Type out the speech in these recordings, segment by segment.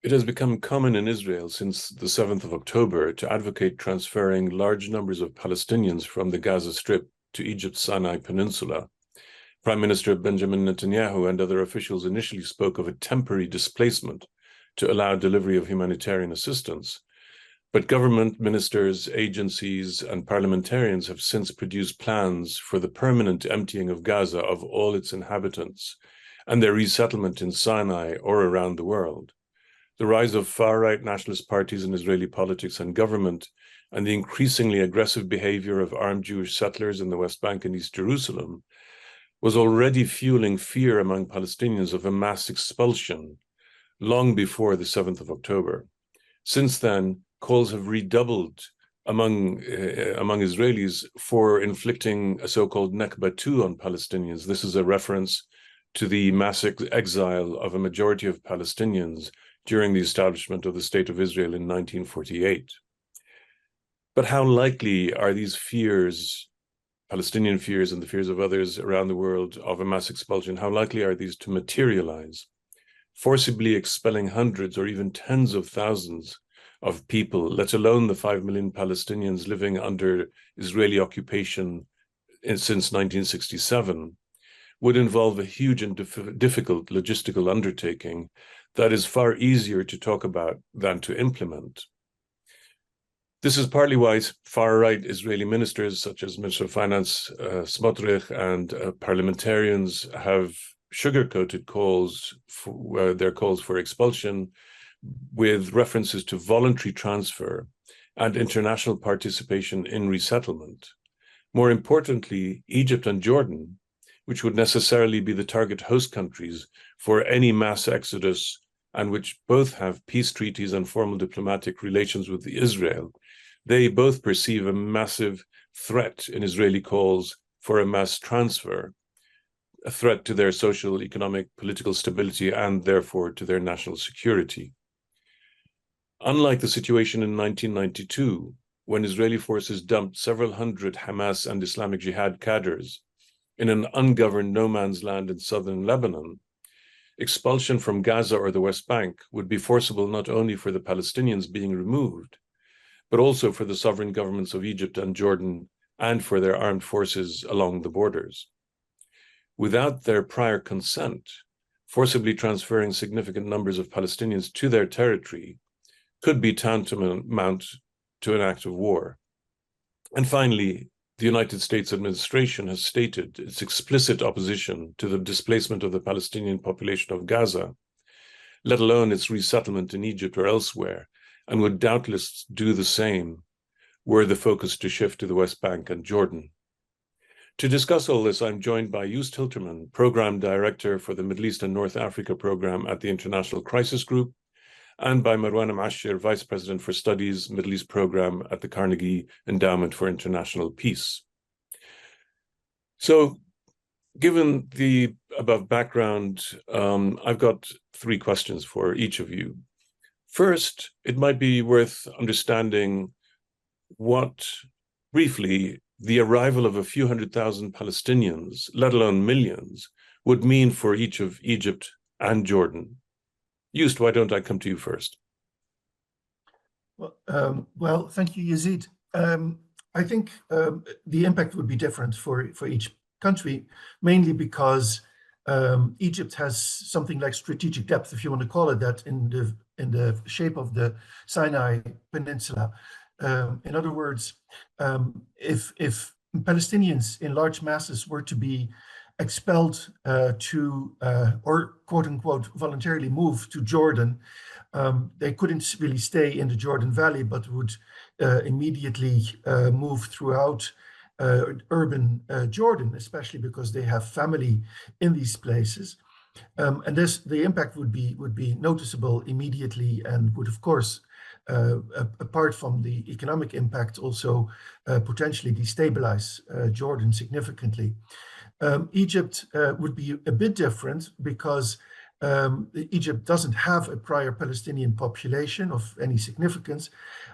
It has become common in Israel since the 7th of October to advocate transferring large numbers of Palestinians from the Gaza Strip to Egypt's Sinai Peninsula. Prime Minister Benjamin Netanyahu and other officials initially spoke of a temporary displacement to allow delivery of humanitarian assistance. But government ministers, agencies, and parliamentarians have since produced plans for the permanent emptying of Gaza of all its inhabitants and their resettlement in Sinai or around the world. The rise of far-right nationalist parties in Israeli politics and government, and the increasingly aggressive behavior of armed Jewish settlers in the West Bank and East Jerusalem was already fueling fear among Palestinians of a mass expulsion long before the 7th of October. Since then, calls have redoubled among Israelis for inflicting a so-called Nakba 2 on Palestinians. This is a reference to the mass exile of a majority of Palestinians during the establishment of the State of Israel in 1948. But how likely are these fears, Palestinian fears and the fears of others around the world of a mass expulsion, how likely are these to materialize, forcibly expelling hundreds or even tens of thousands of people, let alone the 5 million Palestinians living under Israeli occupation since 1967, would involve a huge and difficult logistical undertaking that is far easier to talk about than to implement. This is partly why far-right Israeli ministers, such as Minister of Finance Smotrich, and parliamentarians have sugar-coated their calls for expulsion with references to voluntary transfer and international participation in resettlement. More importantly, Egypt and Jordan, which would necessarily be the target host countries for any mass exodus, and which both have peace treaties and formal diplomatic relations with Israel, they both perceive a massive threat in Israeli calls for a mass transfer, a threat to their social, economic, political stability, and therefore to their national security. Unlike the situation in 1992, when Israeli forces dumped several hundred Hamas and Islamic Jihad cadres in an ungoverned no man's land in southern Lebanon, expulsion from Gaza or the West Bank would be forcible not only for the Palestinians being removed, but also for the sovereign governments of Egypt and Jordan and for their armed forces along the borders. Without their prior consent, forcibly transferring significant numbers of Palestinians to their territory could be tantamount to an act of war. And finally, the United States administration has stated its explicit opposition to the displacement of the Palestinian population of Gaza, let alone its resettlement in Egypt or elsewhere, and would doubtless do the same were the focus to shift to the West Bank and Jordan. To discuss all this, I'm joined by Joost Hiltermann, Program Director for the Middle East and North Africa Program at the International Crisis Group, and by Marwan Mashir, Vice President for Studies, Middle East Program at the Carnegie Endowment for International Peace. So, given the above background, I've got 3 questions for each of you. First, it might be worth understanding what, briefly, the arrival of a few 100,000 Palestinians, let alone millions, would mean for each of Egypt and Jordan. Joost, why don't I come to you first? Well, thank you, Yazid. I think the impact would be different for each country, mainly because Egypt has something like strategic depth, if you want to call it that, in the shape of the Sinai Peninsula. In other words, if Palestinians in large masses were to be expelled or quote unquote voluntarily move to Jordan, they couldn't really stay in the Jordan Valley, but would immediately move throughout urban Jordan, especially because they have family in these places. And the impact would be noticeable immediately, and would, of course, apart from the economic impact, also potentially destabilize Jordan significantly. Egypt would be a bit different because Egypt doesn't have a prior Palestinian population of any significance.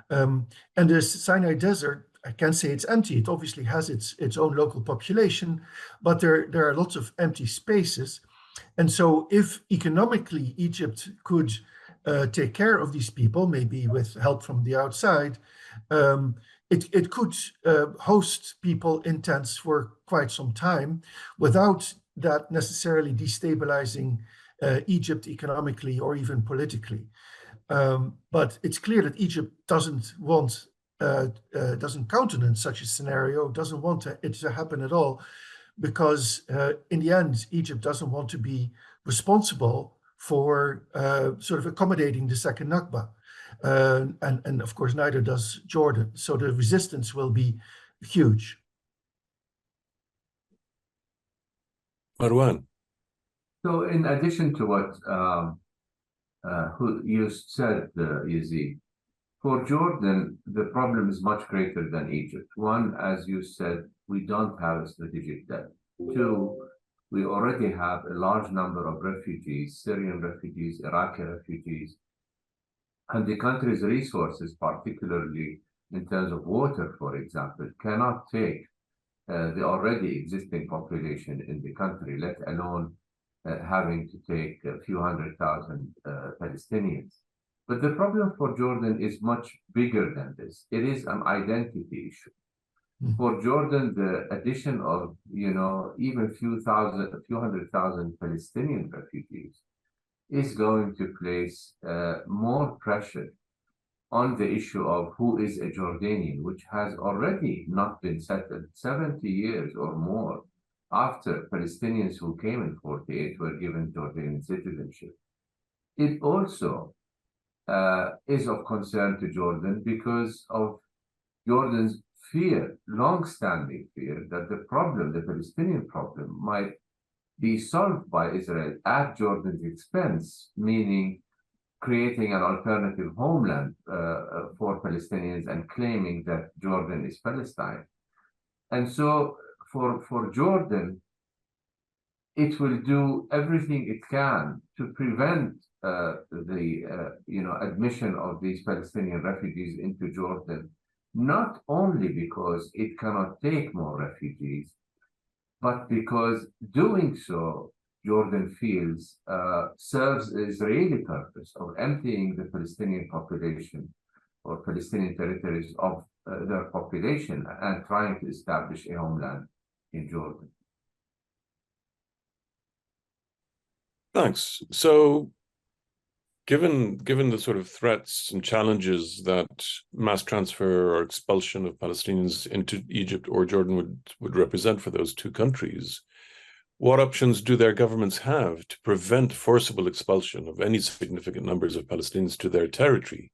And the Sinai Desert, I can't say it's empty. It obviously has its own local population, but there are lots of empty spaces. And so if economically Egypt could take care of these people, maybe with help from the outside, it could host people in tents for quite some time without that necessarily destabilizing Egypt economically or even politically. But it's clear that Egypt doesn't countenance such a scenario, doesn't want it to happen at all, because in the end, Egypt doesn't want to be responsible for sort of accommodating the second Nakba. And of course, neither does Jordan. So the resistance will be huge. Marwan. So in addition to what you said, Yazid, for Jordan, the problem is much greater than Egypt. One, as you said, we don't have a strategic debt. Two, we already have a large number of refugees, Syrian refugees, Iraqi refugees, and the country's resources, particularly in terms of water, for example, cannot take the already existing population in the country, let alone having to take a few 100,000 Palestinians. But the problem for Jordan is much bigger than this. It is an identity issue. For Jordan, the addition of, even a few 100,000 Palestinian refugees is going to place more pressure on the issue of who is a Jordanian, which has already not been settled 70 years or more after Palestinians who came in 48 were given Jordanian citizenship. It also is of concern to Jordan because of Jordan's fear, long-standing fear, that the Palestinian problem, might be solved by Israel at Jordan's expense, meaning creating an alternative homeland for Palestinians and claiming that Jordan is Palestine. And so for Jordan, it will do everything it can to prevent the admission of these Palestinian refugees into Jordan, not only because it cannot take more refugees, but because doing so, Jordan feels serves the Israeli purpose of emptying the Palestinian population or Palestinian territories of their population and trying to establish a homeland in Jordan. Thanks. So given the sort of threats and challenges that mass transfer or expulsion of Palestinians into Egypt or Jordan would represent for those two countries, what options do their governments have to prevent forcible expulsion of any significant numbers of Palestinians to their territory?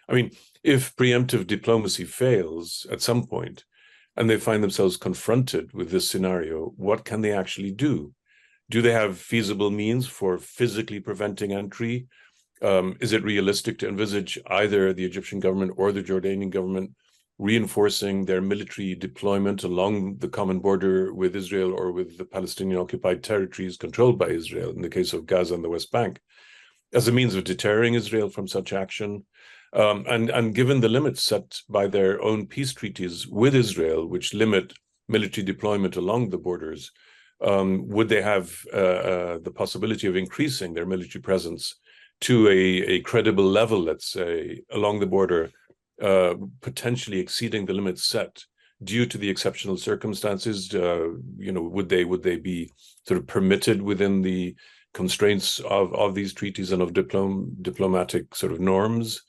I mean, if preemptive diplomacy fails at some point and they find themselves confronted with this scenario, what can they actually do? Do they have feasible means for physically preventing entry? Is it realistic to envisage either the Egyptian government or the Jordanian government reinforcing their military deployment along the common border with Israel or with the Palestinian occupied territories controlled by Israel, in the case of Gaza and the West Bank, as a means of deterring Israel from such action? And given the limits set by their own peace treaties with Israel, which limit military deployment along the borders, would they have the possibility of increasing their military presence to a credible level, let's say, along the border, potentially exceeding the limits set due to the exceptional circumstances? Would they be sort of permitted within the constraints of these treaties and of diplomatic sort of norms?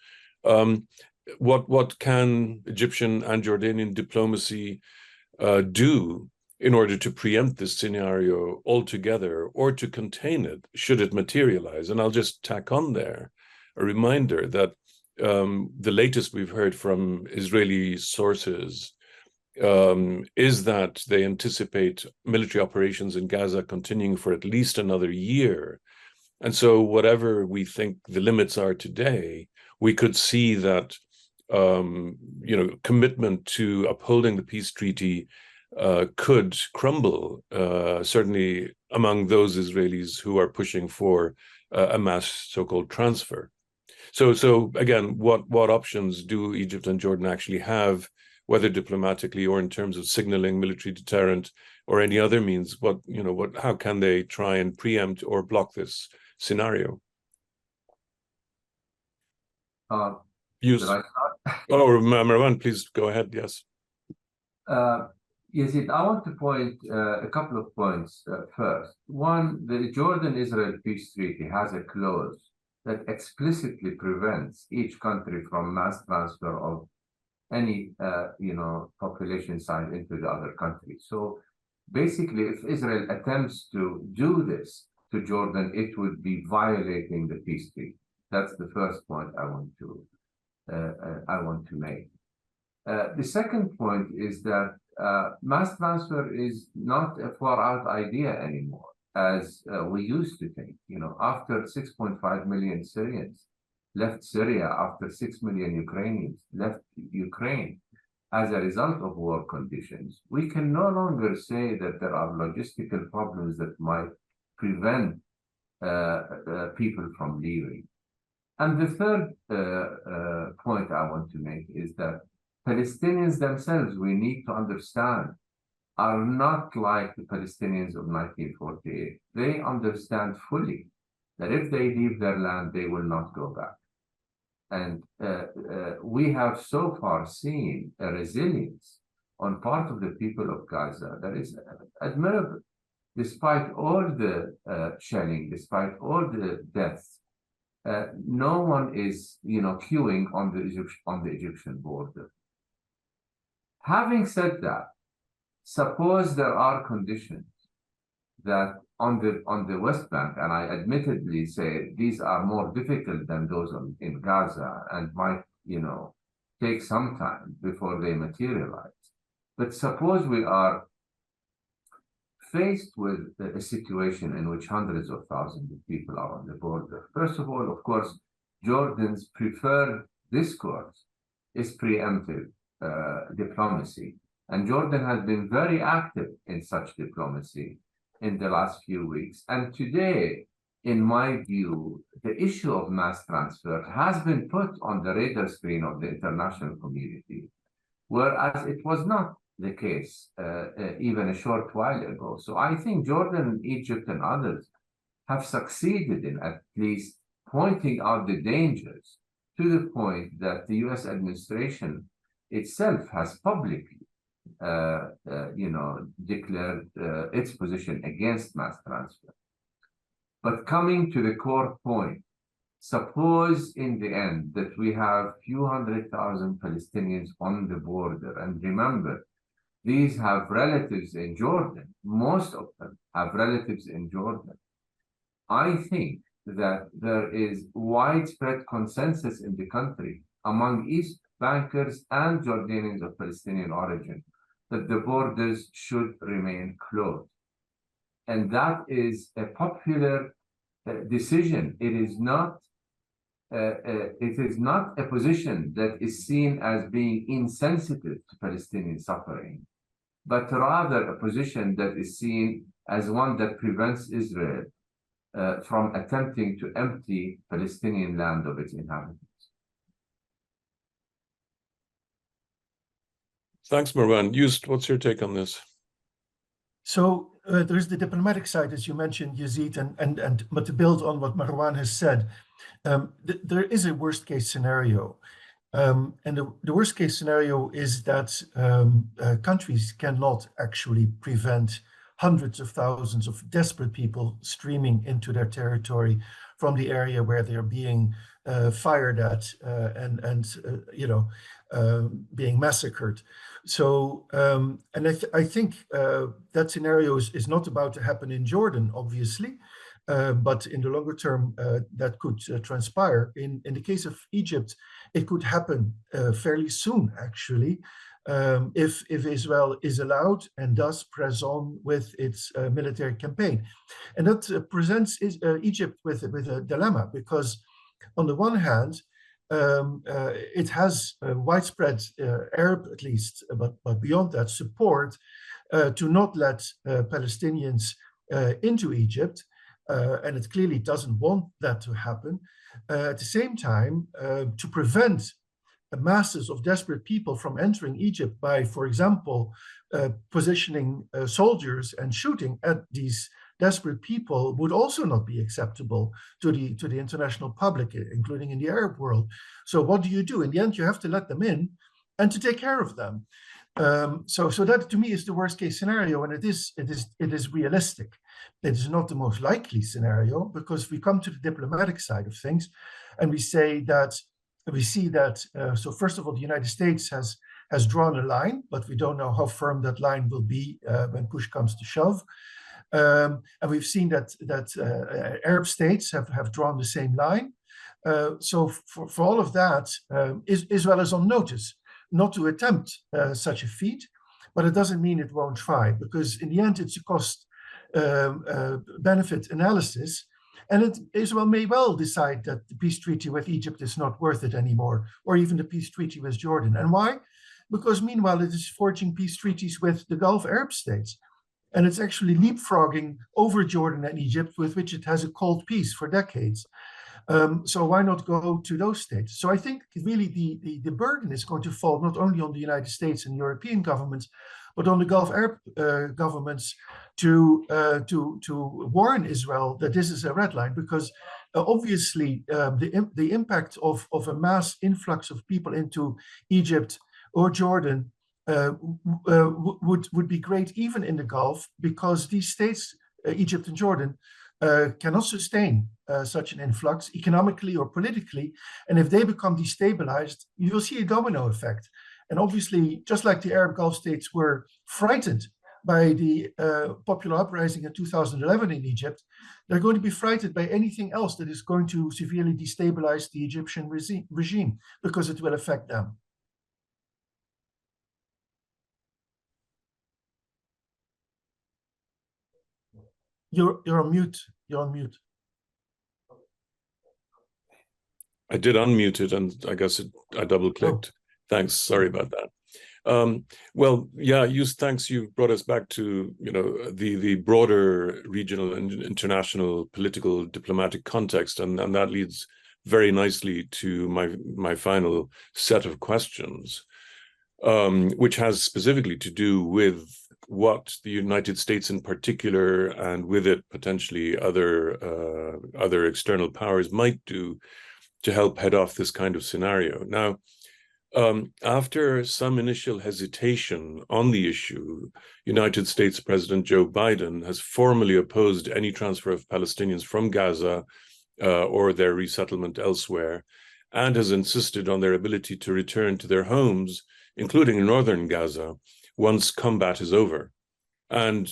What can Egyptian and Jordanian diplomacy do in order to preempt this scenario altogether or to contain it should it materialize? And I'll just tack on there a reminder that the latest we've heard from Israeli sources is that they anticipate military operations in Gaza continuing for at least another year. And so whatever we think the limits are today, we could see that commitment to upholding the peace treaty could crumble, certainly among those Israelis who are pushing for a mass so-called transfer. So again, what options do Egypt and Jordan actually have, whether diplomatically or in terms of signaling military deterrent or any other means? How can they try and preempt or block this scenario? Joost. Should I start? Oh, Marwan, please go ahead. Yes. Yazid, I want to point a couple of points first. One, the Jordan-Israel peace treaty has a clause that explicitly prevents each country from mass transfer of any, population size into the other country. So basically, if Israel attempts to do this to Jordan, it would be violating the peace treaty. That's the first point I want to make. The second point is that mass transfer is not a far-out idea anymore, as we used to think. After 6.5 million Syrians left Syria, after 6 million Ukrainians left Ukraine as a result of war conditions, we can no longer say that there are logistical problems that might prevent people from leaving. And the third point I want to make is that Palestinians themselves, we need to understand, are not like the Palestinians of 1948. They understand fully that if they leave their land, they will not go back. And we have so far seen a resilience on part of the people of Gaza that is admirable. Despite all the shelling, despite all the deaths, no one is, queuing on the Egyptian border. Having said that, suppose there are conditions that on the West Bank, and I admittedly say these are more difficult than those in Gaza and might, take some time before they materialize. But suppose we are faced with a situation in which hundreds of thousands of people are on the border. First of all, of course, Jordan's preferred discourse is preemptive diplomacy. And Jordan has been very active in such diplomacy in the last few weeks. And today, in my view, the issue of mass transfer has been put on the radar screen of the international community, whereas it was not the case even a short while ago. So I think Jordan, Egypt, and others have succeeded in at least pointing out the dangers, to the point that the US administration itself has publicly declared its position against mass transfer. But coming to the core point, suppose in the end that we have few 100,000 Palestinians on the border, and remember, these have relatives in Jordan. Most of them have relatives in Jordan. I think that there is widespread consensus in the country among East bankers and Jordanians of Palestinian origin that the borders should remain closed. And that is a popular decision. It is not a position that is seen as being insensitive to Palestinian suffering, but rather a position that is seen as one that prevents Israel from attempting to empty Palestinian land of its inhabitants. Thanks, Marwan. Joost, what's your take on this? So there's the diplomatic side, as you mentioned, Yazid, but to build on what Marwan has said, there is a worst case scenario. And the worst case scenario is that countries cannot actually prevent hundreds of thousands of desperate people streaming into their territory from the area where they're being fired at and being massacred. So, I think that scenario is not about to happen in Jordan, obviously, but in the longer term, that could transpire. In the case of Egypt, it could happen fairly soon, actually, if Israel is allowed and does press on with its military campaign. And that presents Egypt with a dilemma, because on the one hand, it has widespread Arab, at least, but beyond that, support to not let Palestinians into Egypt, and it clearly doesn't want that to happen. At the same time, to prevent masses of desperate people from entering Egypt by, for example, positioning soldiers and shooting at these desperate people would also not be acceptable to the international public, including in the Arab world. So what do you do? In the end, you have to let them in and to take care of them. So that to me is the worst case scenario, and it is realistic. It is not the most likely scenario, because we come to the diplomatic side of things, and we see that. So first of all, the United States has drawn a line, but we don't know how firm that line will be when push comes to shove. And we've seen that Arab states have drawn the same line. So for all of that, Israel is on notice not to attempt such a feat, but it doesn't mean it won't try, because in the end it's a cost benefit analysis. And Israel may well decide that the peace treaty with Egypt is not worth it anymore, or even the peace treaty with Jordan. And why? Because meanwhile it is forging peace treaties with the Gulf Arab states. And it's actually leapfrogging over Jordan and Egypt, with which it has a cold peace for decades. So why not go to those states? So I think really the burden is going to fall not only on the United States and European governments, but on the Gulf Arab governments to warn Israel that this is a red line, because obviously the impact of a mass influx of people into Egypt or Jordan would be great even in the Gulf, because these states, Egypt and Jordan, cannot sustain such an influx economically or politically. And if they become destabilized, you will see a domino effect. And obviously, just like the Arab Gulf states were frightened by the popular uprising in 2011 in Egypt, they're going to be frightened by anything else that is going to severely destabilize the Egyptian regime, because it will affect them. You're on mute. You're on mute. I did unmute it, and I guess I double-clicked. Oh. Thanks. Sorry about that. Well, yeah, Joost, thanks. You brought us back to the broader regional and international political diplomatic context, and that leads very nicely to my final set of questions, which has specifically to do with what the United States in particular, and with it potentially other external powers, might do to help head off this kind of scenario. Now, after some initial hesitation on the issue, United States President Joe Biden has formally opposed any transfer of Palestinians from Gaza or their resettlement elsewhere, and has insisted on their ability to return to their homes, including northern Gaza, once combat is over. And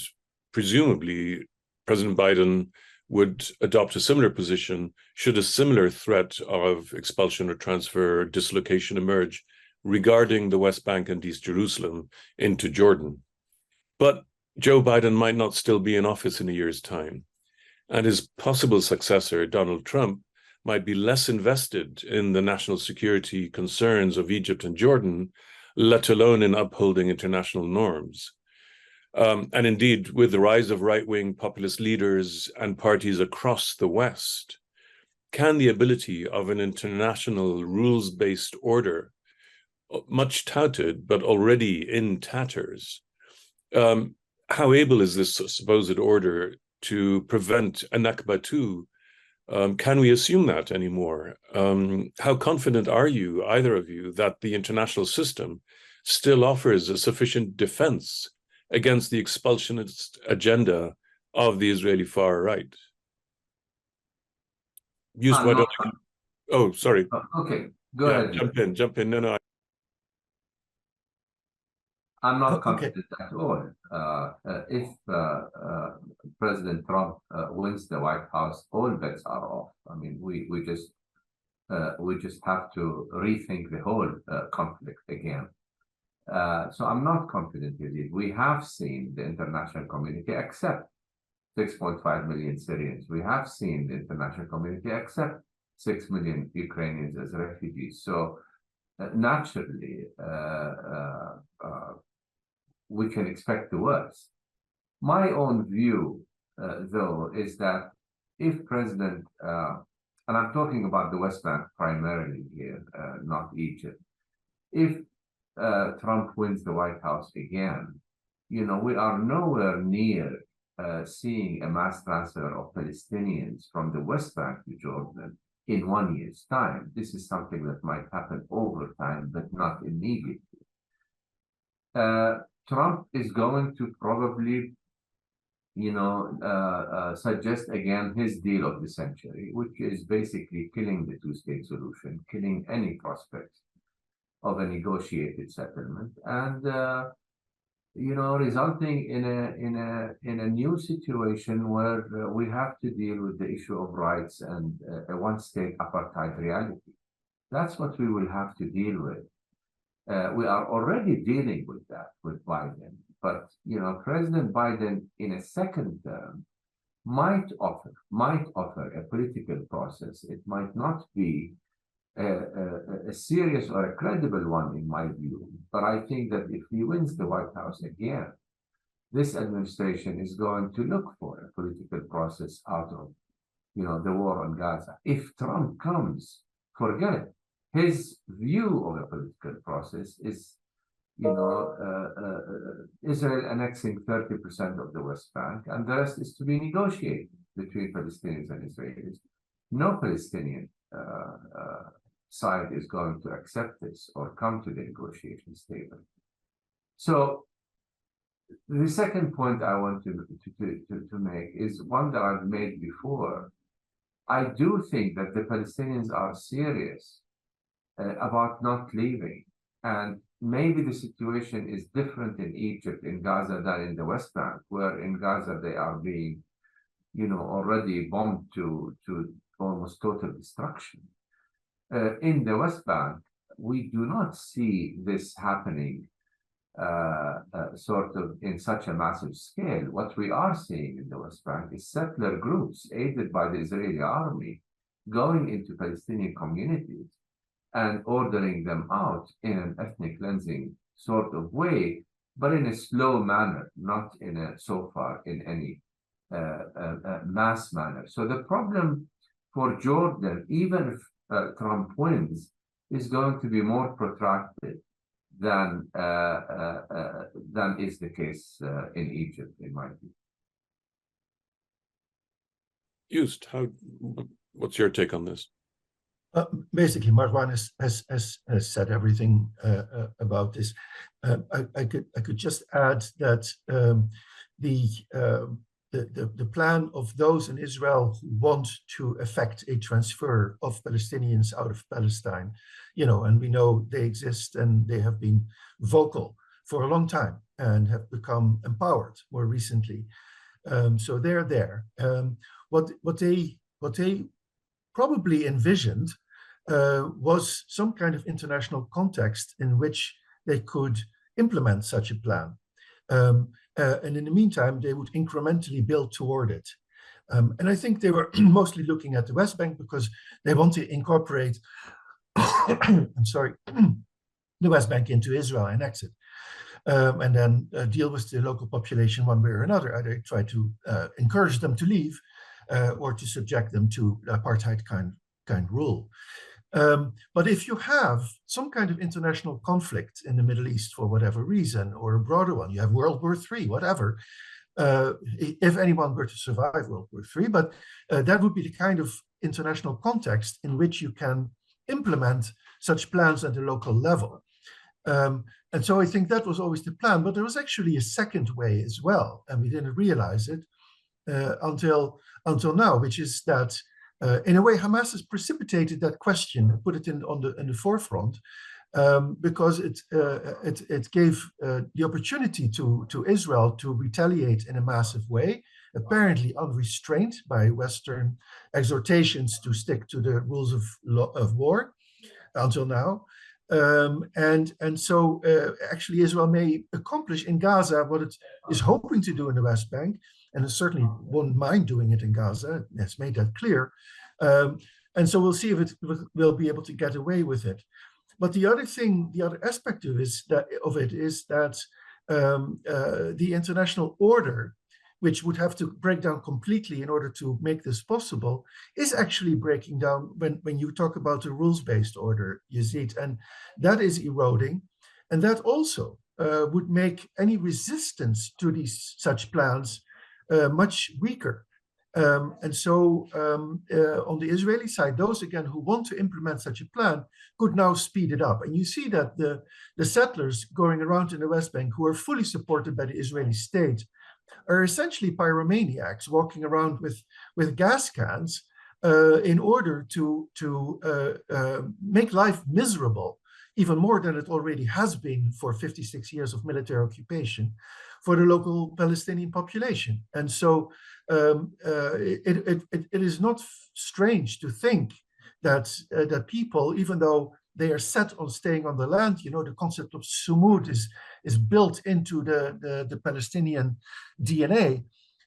presumably, President Biden would adopt a similar position should a similar threat of expulsion or transfer or dislocation emerge regarding the West Bank and East Jerusalem into Jordan. But Joe Biden might not still be in office in a year's time, and his possible successor, Donald Trump, might be less invested in the national security concerns of Egypt and Jordan, let alone in upholding international norms. And indeed, with the rise of right-wing populist leaders and parties across the West, can the ability of an international rules-based order, much touted but already in tatters, how able is this supposed order to prevent a Nakba 2? Can we assume that anymore? How confident are you, either of you, that the international system still offers a sufficient defense against the expulsionist agenda of the Israeli far right? Joost, why don't you? Oh, sorry. Okay, go ahead. Jump in. No. I'm not confident at all. If President Trump wins the White House, all bets are off. I mean, we just have to rethink the whole conflict again. So I'm not confident with it. We have seen the international community accept 6.5 million Syrians. We have seen the international community accept 6 million Ukrainians as refugees. So naturally, we can expect the worst. My own view, though, is that if President, and I'm talking about the West Bank primarily here, not Egypt, if Trump wins the White House again, we are nowhere near seeing a mass transfer of Palestinians from the West Bank to Jordan in 1 year's time. This is something that might happen over time, but not immediately. Trump is going to probably, suggest again his deal of the century, which is basically killing the two-state solution, killing any prospect of a negotiated settlement, and resulting in a new situation where we have to deal with the issue of rights and a one-state apartheid reality. That's what we will have to deal with. We are already dealing with that with Biden, but President Biden in a second term might offer a political process. It might not be a serious or a credible one in my view, but I think that if he wins the White House again, this administration is going to look for a political process out of the war on Gaza. If Trump comes, forget it. His view of a political process is, Israel annexing 30% of the West Bank, and the rest is to be negotiated between Palestinians and Israelis. No Palestinian side is going to accept this or come to the negotiation table. So the second point I want to make is one that I've made before. I do think that the Palestinians are serious about not leaving, and maybe the situation is different in Egypt, in Gaza, than in the West Bank, where in Gaza they are being, already bombed to almost total destruction. In the West Bank, we do not see this happening sort of in such a massive scale. What we are seeing in the West Bank is settler groups aided by the Israeli army going into Palestinian communities and ordering them out in an ethnic cleansing sort of way, but in a slow manner, not so far in any mass manner. So the problem for Jordan, even if Trump wins, is going to be more protracted than is the case in Egypt, in my view. Joost, what's your take on this? Basically, Marwan has said everything about this. I could just add that the plan of those in Israel who want to effect a transfer of Palestinians out of Palestine, and we know they exist and they have been vocal for a long time and have become empowered more recently. So they're there. What they probably envisioned was some kind of international context in which they could implement such a plan. And in the meantime, they would incrementally build toward it. And I think they were mostly looking at the West Bank because they want to incorporate, I'm sorry, the West Bank into Israel and annex it. And then deal with the local population one way or another, either try to encourage them to leave or to subject them to apartheid kind rule. But if you have some kind of international conflict in the Middle East for whatever reason, or a broader one, you have World War III, whatever, if anyone were to survive World War III, but that would be the kind of international context in which you can implement such plans at the local level. And so I think that was always the plan, but there was actually a second way as well, and we didn't realize it until now, which is that in a way, Hamas has precipitated that question and put it in the forefront because it gave the opportunity to Israel to retaliate in a massive way, apparently unrestrained by Western exhortations to stick to the rules of war until now. And so actually Israel may accomplish in Gaza what it is hoping to do in the West Bank, and it certainly won't mind doing it in Gaza. It's made that clear. And so we'll see if it will be able to get away with it. But the other aspect of it is that the international order, which would have to break down completely in order to make this possible, is actually breaking down when you talk about the rules-based order, Yazid, and that is eroding. And that also would make any resistance to such plans much weaker. And so on the Israeli side, those again who want to implement such a plan could now speed it up. And you see that the settlers going around in the West Bank who are fully supported by the Israeli state are essentially pyromaniacs walking around with gas cans in order to make life miserable, even more than it already has been for 56 years of military occupation for the local Palestinian population. And so it is not strange to think that that people, even though they are set on staying on the land, you know, the concept of sumud is built into the Palestinian DNA,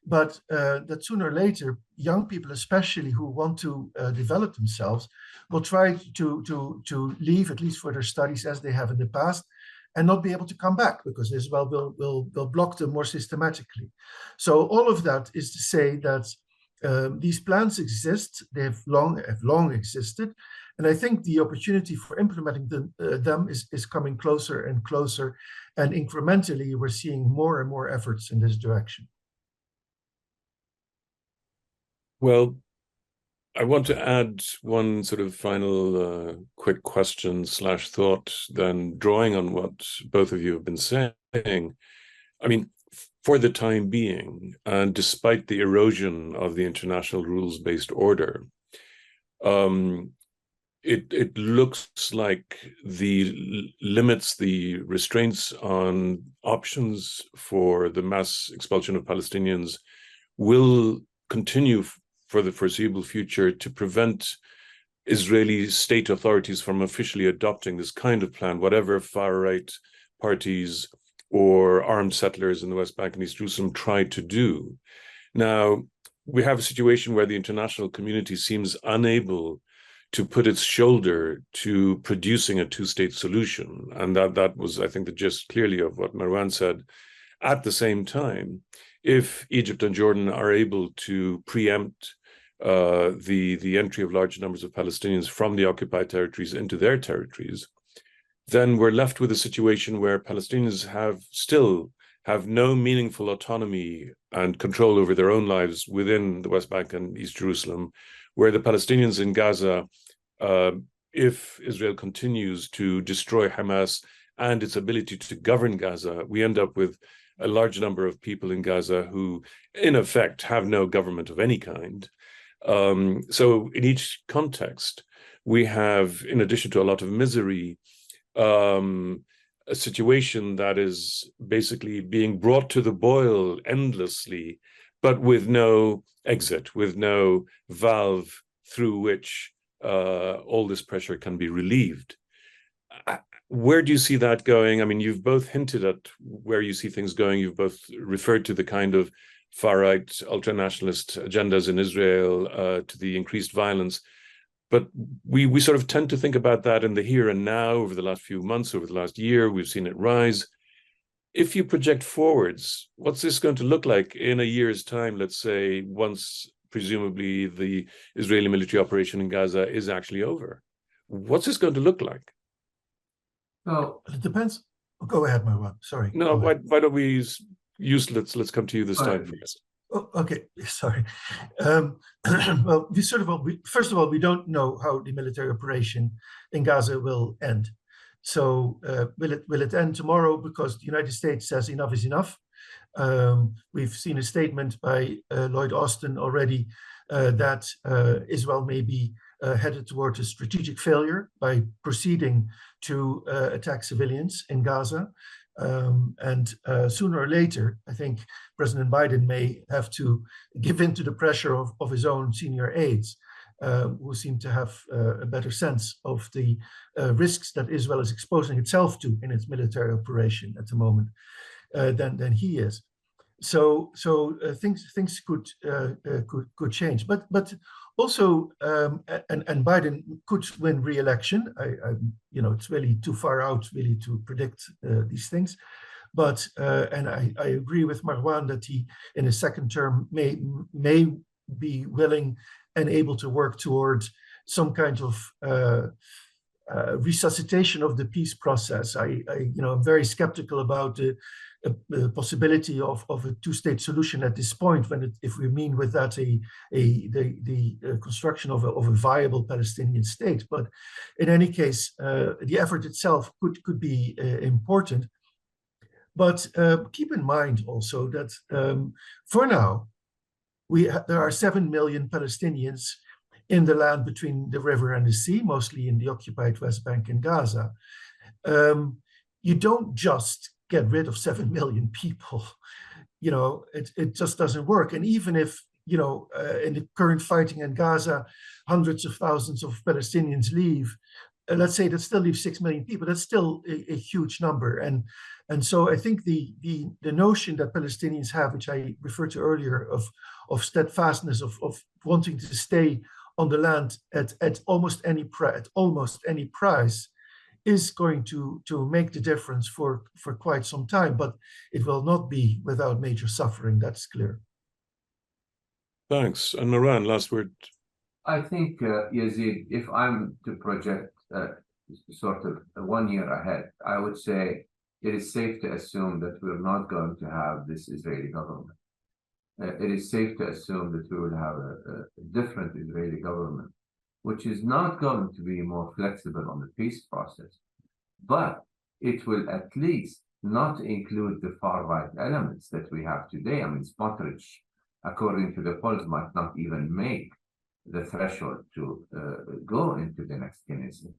but that sooner or later, young people especially who want to develop themselves will try to leave, at least for their studies as they have in the past, and not be able to come back because Israel will block them more systematically. So all of that is to say that these plans exist, they have long existed, and I think the opportunity for implementing them is coming closer and closer, and incrementally we're seeing more and more efforts in this direction. Well, I want to add one sort of final quick question / thought, then drawing on what both of you have been saying. I mean, for the time being, and despite the erosion of the international rules-based order, it looks like the limits, the restraints on options for the mass expulsion of Palestinians will continue for the foreseeable future to prevent Israeli state authorities from officially adopting this kind of plan, whatever far-right parties or armed settlers in the West Bank and East Jerusalem try to do. Now, we have a situation where the international community seems unable to put its shoulder to producing a two-state solution. And that was, I think, the gist clearly of what Marwan said. At the same time, if Egypt and Jordan are able to preempt the entry of large numbers of Palestinians from the occupied territories into their territories, then we're left with a situation where Palestinians still have no meaningful autonomy and control over their own lives within the West Bank and East Jerusalem, where the Palestinians in Gaza, if Israel continues to destroy Hamas and its ability to govern Gaza, we end up with a large number of people in Gaza who, in effect, have no government of any kind. So in each context, we have, in addition to a lot of misery, a situation that is basically being brought to the boil endlessly, but with no exit, with no valve through which all this pressure can be relieved. Where do you see that going? I mean, you've both hinted at where you see things going. You've both referred to the kind of far-right ultra-nationalist agendas in Israel, to the increased violence. But we sort of tend to think about that in the here and now. Over the last few months, over the last year, we've seen it rise. If you project forwards, what's this going to look like in a year's time, let's say, once presumably the Israeli military operation in Gaza is actually over? What's this going to look like? So it depends. Oh, go ahead, Marwan. Sorry. No, why don't we use, let's come to you this time first. Oh, okay, sorry. Well, first of all, we don't know how the military operation in Gaza will end. So will it end tomorrow because the United States says enough is enough? We've seen a statement by Lloyd Austin already that Israel may be headed towards a strategic failure by proceeding to attack civilians in Gaza. And sooner or later, I think President Biden may have to give in to the pressure of his own senior aides, who seem to have a better sense of the risks that Israel is exposing itself to in its military operation at the moment than he is. So things could change, but also and Biden could win re-election. It's really too far out really to predict these things, but and I agree with Marwan that he in his second term may be willing and able to work towards some kind of resuscitation of the peace process. I'm very skeptical about the possibility of a two-state solution at this point, if we mean with that the construction of a viable Palestinian state. But in any case, the effort itself could be important. But keep in mind also that for now, there are 7 million Palestinians in the land between the river and the sea, mostly in the occupied West Bank and Gaza. You don't just get rid of 7 million people. It just doesn't work. And even if, in the current fighting in Gaza, hundreds of thousands of Palestinians leave, let's say that still leaves 6 million people, that's still a huge number. And so I think the notion that Palestinians have, which I referred to earlier, of steadfastness, of wanting to stay on the land at almost any price, is going to make the difference for quite some time, but it will not be without major suffering. That's clear. Thanks. And Moran, last word. I think, Yazid, if I'm to project sort of 1 year ahead, I would say it is safe to assume that we're not going to have this Israeli government. It is safe to assume that we will have a different Israeli government, which is not going to be more flexible on the peace process, but it will at least not include the far-right elements that we have today. I mean, Smotrich, according to the polls, might not even make the threshold to go into the next Knesset,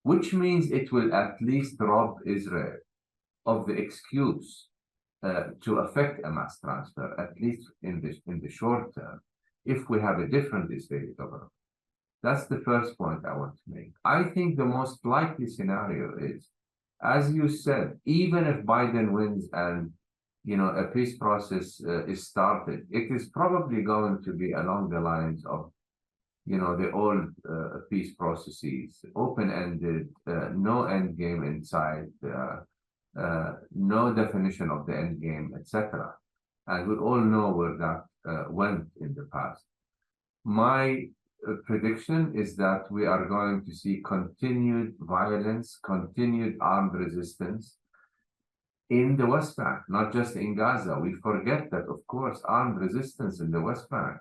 which means it will at least rob Israel of the excuse to affect a mass transfer, at least in the short term, if we have a different Israeli government. That's the first point I want to make. I think the most likely scenario is, as you said, even if Biden wins and a peace process is started, it is probably going to be along the lines of the old peace processes, open-ended, no end game in sight, no definition of the end game, etc. And we all know where that went in the past. My prediction is that we are going to see continued violence, continued armed resistance in the West Bank, not just in Gaza. We forget that, of course, armed resistance in the West Bank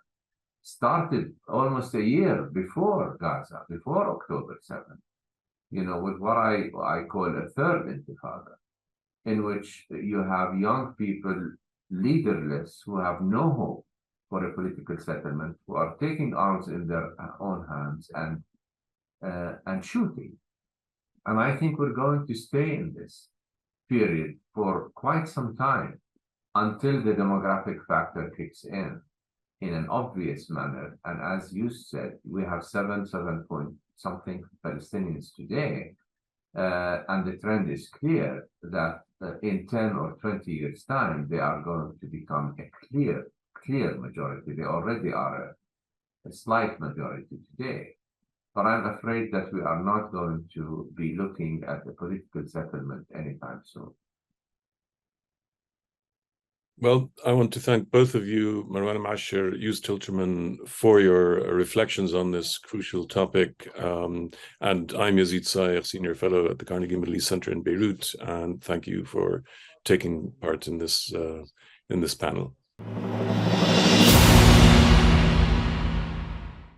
started almost a year before Gaza, before October 7th, with what I call a third intifada, in which you have young people, leaderless, who have no hope for a political settlement, who are taking arms in their own hands and shooting. And I think we're going to stay in this period for quite some time until the demographic factor kicks in an obvious manner. And as you said, we have 7 point something Palestinians today, and the trend is clear that in 10 or 20 years' time, they are going to become a clear majority. They already are a slight majority today. But I'm afraid that we are not going to be looking at a political settlement anytime soon. Well, I want to thank both of you, Marwan Mashir, Joost Hiltermann, for your reflections on this crucial topic. And I'm Yazid Sayer, Senior Fellow at the Carnegie Middle East Center in Beirut, and thank you for taking part in this panel.